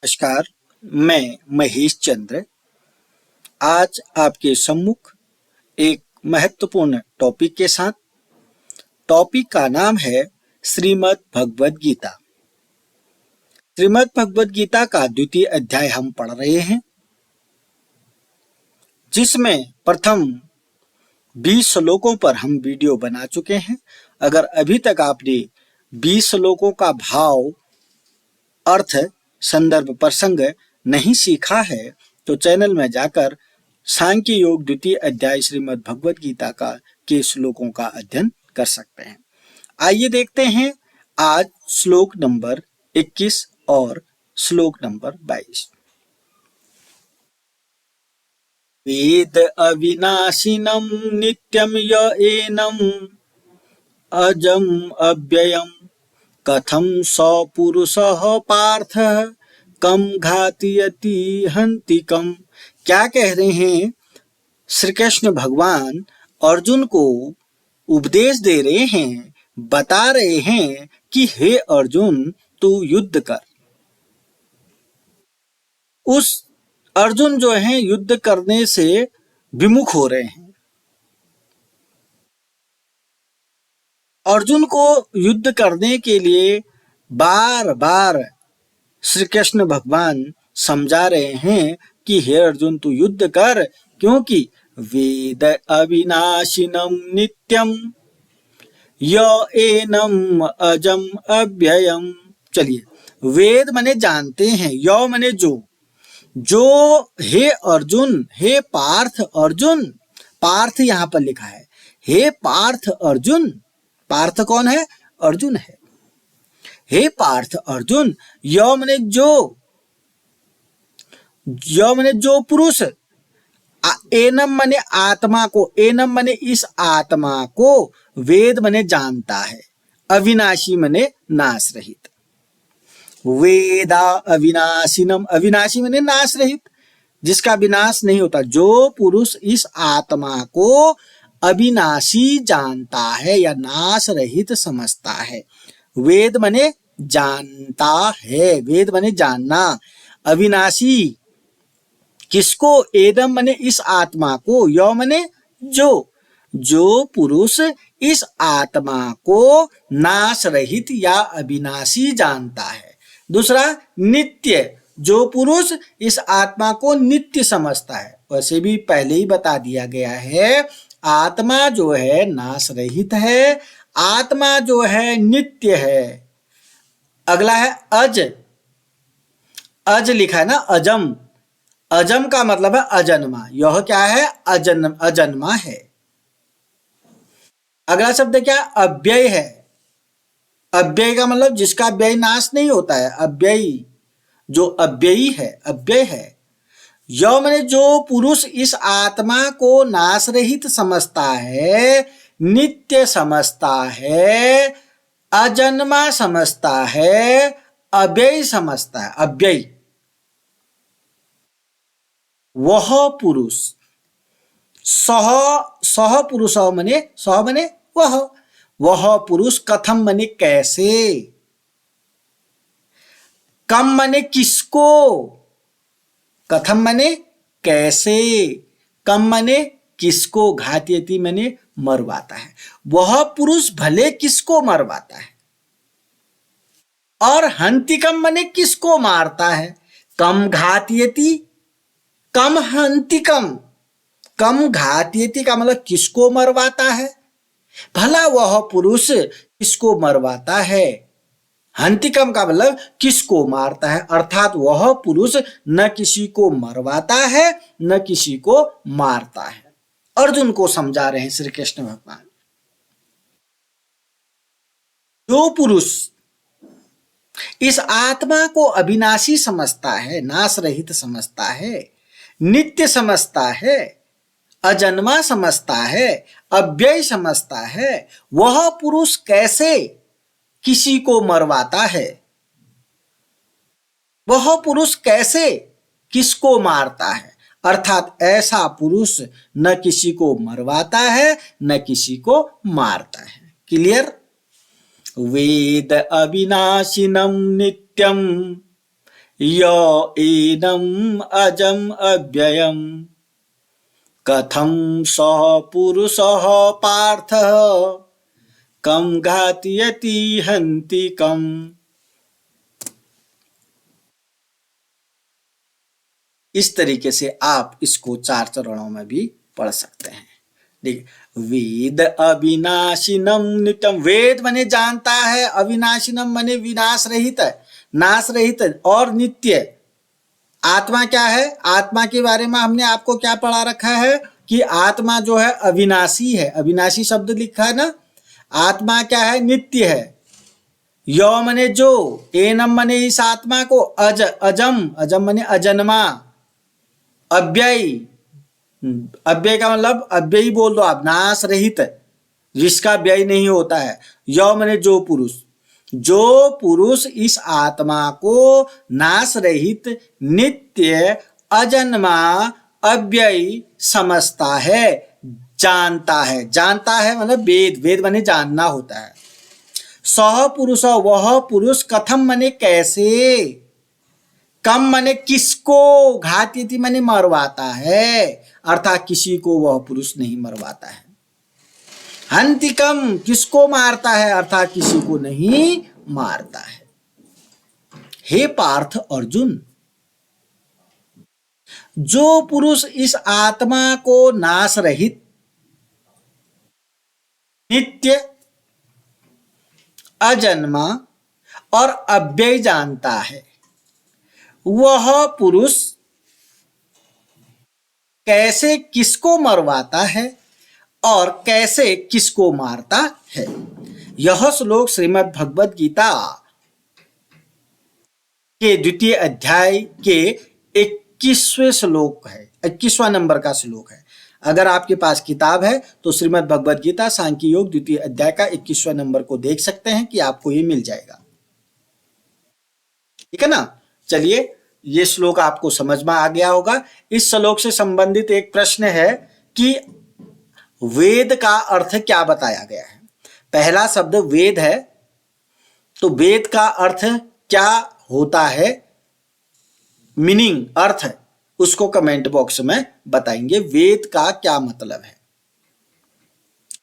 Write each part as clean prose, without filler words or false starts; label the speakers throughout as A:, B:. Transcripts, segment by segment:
A: नमस्कार। मैं महेश चंद्र आज आपके सम्मुख एक महत्वपूर्ण टॉपिक के साथ। टॉपिक का नाम है श्रीमद् भगवद गीता। श्रीमद् भगवद गीता का द्वितीय अध्याय हम पढ़ रहे हैं, जिसमें प्रथम 20 श्लोकों पर हम वीडियो बना चुके हैं। अगर अभी तक आपने 20 श्लोकों का भाव, अर्थ, संदर्भ, प्रसंग नहीं सीखा है तो चैनल में जाकर सांख्य योग द्वितीय अध्याय श्रीमद् भगवद गीता के श्लोकों का अध्ययन कर सकते हैं। आइए देखते हैं आज श्लोक नंबर 21 और श्लोक नंबर 22। वेद अविनाशिनम नित्यम य एनम अजम अव्ययम कथम स पुरुषः पार्थ कम घातयति हन्ति कम। क्या कह रहे हैं? श्री कृष्ण भगवान अर्जुन को उपदेश दे रहे हैं, बता रहे हैं कि हे अर्जुन, तू युद्ध कर। उस अर्जुन जो है युद्ध करने से विमुख हो रहे हैं। अर्जुन को युद्ध करने के लिए बार बार श्री कृष्ण भगवान समझा रहे हैं कि हे अर्जुन, तू युद्ध कर, क्योंकि वेद अविनाशिनम नित्यम य एनम अजम अव्ययम। चलिए, वेद मने जानते हैं, य मने जो हे अर्जुन, हे पार्थ अर्जुन, पार्थ यहाँ पर लिखा है, हे पार्थ अर्जुन। पार्थ कौन है? अर्जुन है। हे पार्थ अर्जुन, य मने जो पुरुष, एनम मने आत्मा को, एनम मने इस आत्मा को, वेद मने जानता है, अविनाशी मने नाश रहित। वेदा अविनाशिनम, अविनाशी मने नाश रहित, जिसका विनाश नहीं होता। जो पुरुष इस आत्मा को अविनाशी जानता है या नाश रहित समझता है। वेद मने जानता है, वेद मने जानना। अविनाशी किसको? एदम मने इस आत्मा को, य मने जो पुरुष इस आत्मा को नाश रहित या अविनाशी जानता है। दूसरा, नित्य, जो पुरुष इस आत्मा को नित्य समझता है। वैसे भी पहले ही बता दिया गया है, आत्मा जो है नाश रहित है, आत्मा जो है नित्य है। अगला है अज, अज लिखा है ना, अजम, अजम का मतलब है अजन्मा। यह क्या है? अजन्मा है। अगला शब्द क्या? अव्यय है। अव्यय का मतलब जिसका व्यय नाश नहीं होता है, अव्ययी, जो अव्ययी है, अव्यय है। य माने जो पुरुष इस आत्मा को नाश रहित समझता है, नित्य समझता है, अजन्मा समझता है, अव्यय समझता है, अव्यय, वह पुरुष। सह पुरुष मने, सह मने वह पुरुष, कथम मने कैसे, कम मने किसको, कथम मने कैसे, कम मने किसको, घातयति मने मरवाता है। वह पुरुष भले किसको मरवाता है, और हंतिकम मने किसको मारता है। कम घातयति, कम हंतिकम, कम घातयति का मतलब किसको मरवाता है, भला वह पुरुष किसको मरवाता है। हंतिकम का मतलब किसको मारता है, अर्थात वह पुरुष न किसी को मरवाता है न किसी को मारता है। अर्जुन को समझा रहे हैं श्री कृष्ण भगवान। जो पुरुष इस आत्मा को अविनाशी समझता है, नाश रहित समझता है, नित्य समझता है, अजन्मा समझता है, अव्यय समझता है, वह पुरुष कैसे किसी को मरवाता है, वह पुरुष कैसे किसको मारता है। अर्थात ऐसा पुरुष न किसी को मरवाता है न किसी को मारता है। क्लियर? वेद अविनाशिनम नित्यम य एनम् अजम् अव्ययम् कथं सः पुरुषः पार्थः कं घातयति हन्ति कम्। इस तरीके से आप इसको 4 चरणों में भी पढ़ सकते हैं। देखिए, वेद अविनाशिनम नित्यम, वेद माने जानता है, अविनाशिनम माने विनाश रहित है, नाश रहित है और नित्य। आत्मा क्या है? आत्मा के बारे में हमने आपको क्या पढ़ा रखा है कि आत्मा जो है अविनाशी है, अविनाशी शब्द लिखा है ना। आत्मा क्या है? नित्य है। यो मने जो, एनम मने इस आत्मा को, अजम, अजम मने अजन्मा, अव्यय, अव्यय का मतलब अव्ययी बोल दो आप, नाश रहित, जिसका व्यय नहीं होता है। यो मने जो पुरुष, जो पुरुष इस आत्मा को नाश रहित, नित्य, अजन्मा, अव्ययी समझता है, जानता है। जानता है मतलब वेद, वेद माने जानना होता है। सह पुरुष, वह पुरुष, कथम माने कैसे, कम माने किसको, घातयति माने मरवाता है, अर्थात किसी को वह पुरुष नहीं मरवाता है। हन्ति कम, किसको मारता है, अर्थात किसी को नहीं मारता है। हे पार्थ अर्जुन, जो पुरुष इस आत्मा को नाश रहित, नित्य, अजन्मा और अव्यय जानता है, वह पुरुष कैसे किसको मरवाता है और कैसे किसको मारता है। यह श्लोक श्रीमद् भगवद गीता के 2 अध्याय के 21वें श्लोक है, 21वां नंबर का श्लोक है। अगर आपके पास किताब है तो श्रीमद् भगवद गीता सांख्य योग 2 अध्याय का 21वां नंबर को देख सकते हैं कि आपको ये मिल जाएगा। ठीक है ना। चलिए, ये श्लोक आपको समझ में आ गया होगा। इस श्लोक से संबंधित एक प्रश्न है कि वेद का अर्थ क्या बताया गया है। पहला शब्द वेद है, तो वेद का अर्थ क्या होता है, मीनिंग, अर्थ, उसको कमेंट बॉक्स में बताएंगे। वेद का क्या मतलब है,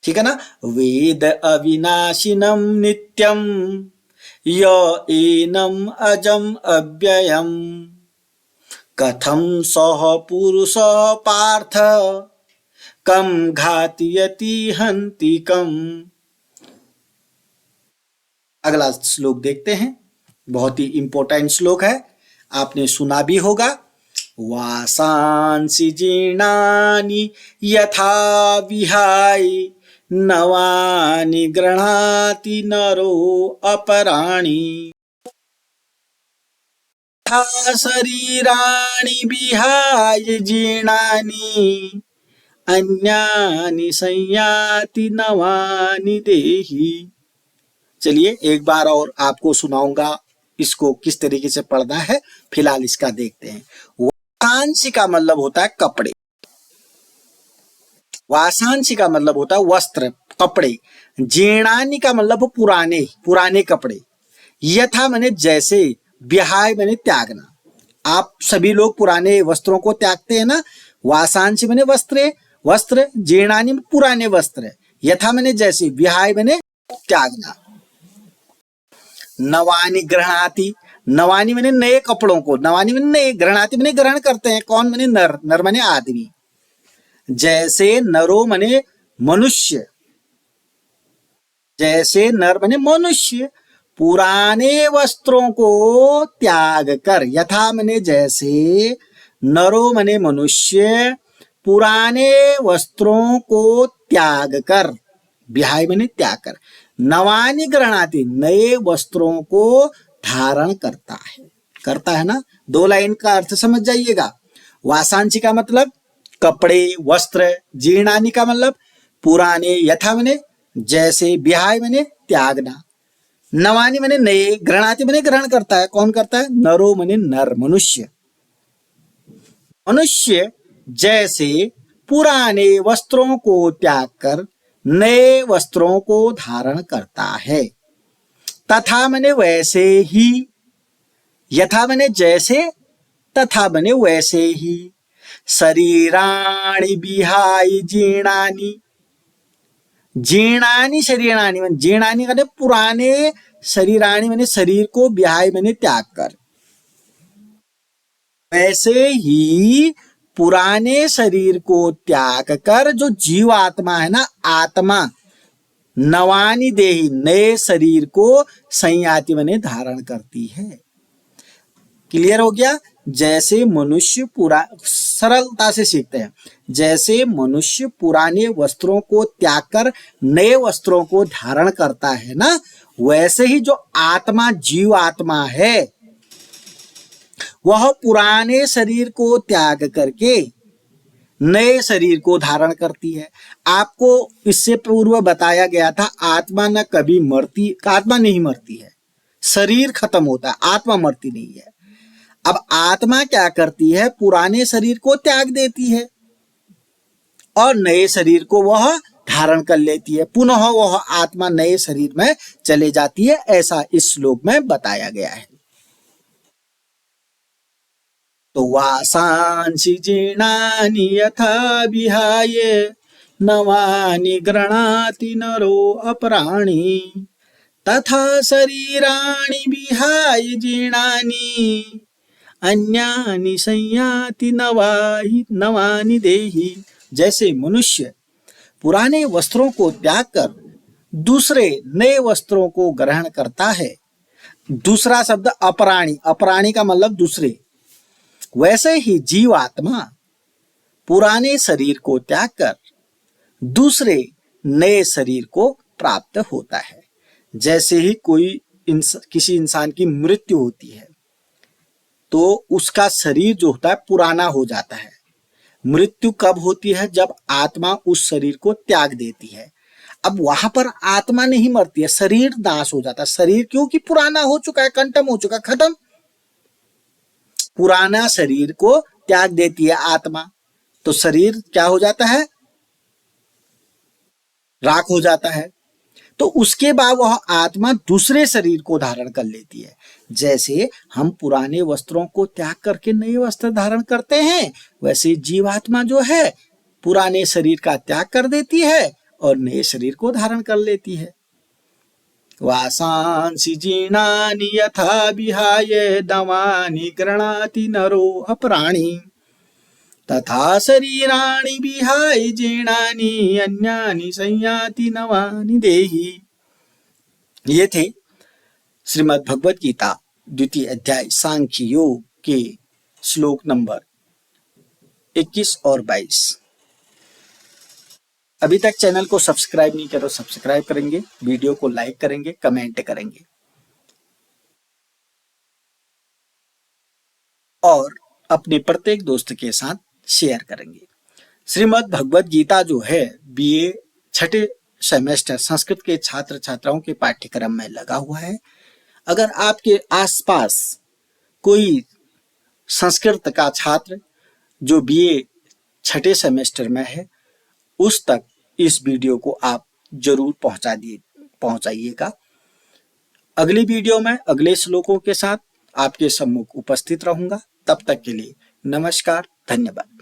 A: ठीक है ना। वेद अविनाशिनम नित्यम य एनम् अजम् अव्ययम् कथं सः पुरुषः पार्थ कं घातयति हन्ति कम्। अगला श्लोक देखते हैं, बहुत ही इंपॉर्टेंट श्लोक है, आपने सुना भी होगा। वासांसि जीर्णानि यथा विहाय नवानि गृह्णाति नरो अपराणि यथा शरीराणि विहाय जीर्णानि अन्यानि संयाति नवानि देहि। चलिए एक बार और आपको सुनाऊंगा, इसको किस तरीके से पढ़ना है। फिलहाल इसका देखते हैं। वासांसी का मतलब होता है कपड़े, वासांसी का मतलब होता है वस्त्र, कपड़े। जीर्णानि का मतलब पुराने, पुराने कपड़े। यथा माने जैसे, विहाय माने त्यागना। आप सभी लोग पुराने वस्त्रों को त्यागते हैं ना। वासांसी माने वस्त्र, वस्त्र, जीर्णानि पुराने वस्त्र, यथा माने जैसे, विहाय माने त्यागना। नवानि गृह्णाति, नवानि माने नए कपड़ों को, नवानि माने नए, गृह्णाति माने ग्रहण करते हैं। कौन माने नर, नर माने आदमी। जैसे नरो माने मनुष्य, जैसे नर माने मनुष्य पुराने वस्त्रों को त्याग कर, यथा माने जैसे, नरो माने मनुष्य पुराने वस्त्रों को त्याग कर, विहाय माने त्याग कर, नवानि गृह्णाति नए वस्त्रों को धारण करता है, करता है ना। 2 लाइन का अर्थ समझ जाइएगा। वासांसी का मतलब कपड़े, वस्त्र, जीर्णानि का मतलब पुराने, यथा माने जैसे, विहाय माने त्यागना, नवानि माने नए, गृह्णाति माने ग्रहण करता है। कौन करता है? नरो माने नर, मनुष्य। मनुष्य जैसे पुराने वस्त्रों को त्याग कर नए वस्त्रों को धारण करता है, तथा माने वैसे ही यथा बने जैसे, तथा बने वैसे ही। शरीराणि विहाय जीर्णानि, जीर्णानि शरीराणि माने जीर्णानि माने पुराने, शरीराणि माने शरीर को, विहाय माने त्याग कर। वैसे ही पुराने शरीर को त्याग कर जो जीवात्मा है ना, आत्मा, नवानि देही नए शरीर को संयाति माने धारण करती है। क्लियर हो गया। जैसे मनुष्य सरलता से सीखते हैं, जैसे मनुष्य पुराने वस्त्रों को त्याग कर नए वस्त्रों को धारण करता है ना, वैसे ही जो आत्मा, जीव आत्मा है, वह पुराने शरीर को त्याग करके नए शरीर को धारण करती है। आपको इससे पूर्व बताया गया था आत्मा न कभी मरती, आत्मा नहीं मरती है, शरीर खत्म होता है, आत्मा मरती नहीं है। अब आत्मा क्या करती है, पुराने शरीर को त्याग देती है और नए शरीर को वह धारण कर लेती है, पुनः वह आत्मा नए शरीर में चले जाती है, ऐसा इस श्लोक में बताया गया है। तो वासांसि जीर्णानि यथा विहाय नवानि गृह्णाति नरो अपराणि, तथा शरीराणि विहाय जीर्णानि अन्यानि संयाति नवानि देहि। जैसे मनुष्य पुराने वस्त्रों को त्याग कर दूसरे नए वस्त्रों को ग्रहण करता है, दूसरा शब्द अपराणी, अपराणी का मतलब दूसरे, वैसे ही जीवात्मा पुराने शरीर को त्याग कर दूसरे नए शरीर को प्राप्त होता है। जैसे ही किसी इंसान की मृत्यु होती है तो उसका शरीर जो होता है पुराना हो जाता है। मृत्यु कब होती है, जब आत्मा उस शरीर को त्याग देती है। अब वहां पर आत्मा नहीं मरती है, शरीर नाश हो जाता है। शरीर क्योंकि पुराना हो चुका है, कंटम हो चुका, खत्म। पुराना शरीर को त्याग देती है आत्मा, तो शरीर क्या हो जाता है, राख हो जाता है। तो उसके बाद वह आत्मा दूसरे शरीर को धारण कर लेती है। जैसे हम पुराने वस्त्रों को त्याग करके नए वस्त्र धारण करते हैं, वैसे जीवात्मा जो है पुराने शरीर का त्याग कर देती है और नए शरीर को धारण कर लेती है। वासांसि जीर्णानि यथा विहाय नवानि गृह्णाति नरो अपराणि, तथा शरीराणि विहाय जीर्णानि अन्यानि संयाति नवानि देहि। ये थे श्रीमद् भगवत गीता द्वितीय अध्याय सांख्य योग के श्लोक नंबर 21 और 22। अभी तक चैनल को सब्सक्राइब नहीं किया तो सब्सक्राइब करेंगे, वीडियो को लाइक करेंगे, कमेंट करेंगे और अपने प्रत्येक दोस्त के साथ शेयर करेंगे। श्रीमद् भगवत गीता जो है बीए छठे सेमेस्टर संस्कृत के छात्र छात्राओं के पाठ्यक्रम में लगा हुआ है। अगर आपके आसपास कोई संस्कृत का छात्र जो बीए छठे सेमेस्टर में है, उस तक इस वीडियो को आप जरूर पहुंचाइएगा। अगली वीडियो में अगले श्लोकों के साथ आपके सम्मुख उपस्थित रहूंगा। तब तक के लिए नमस्कार, धन्यवाद।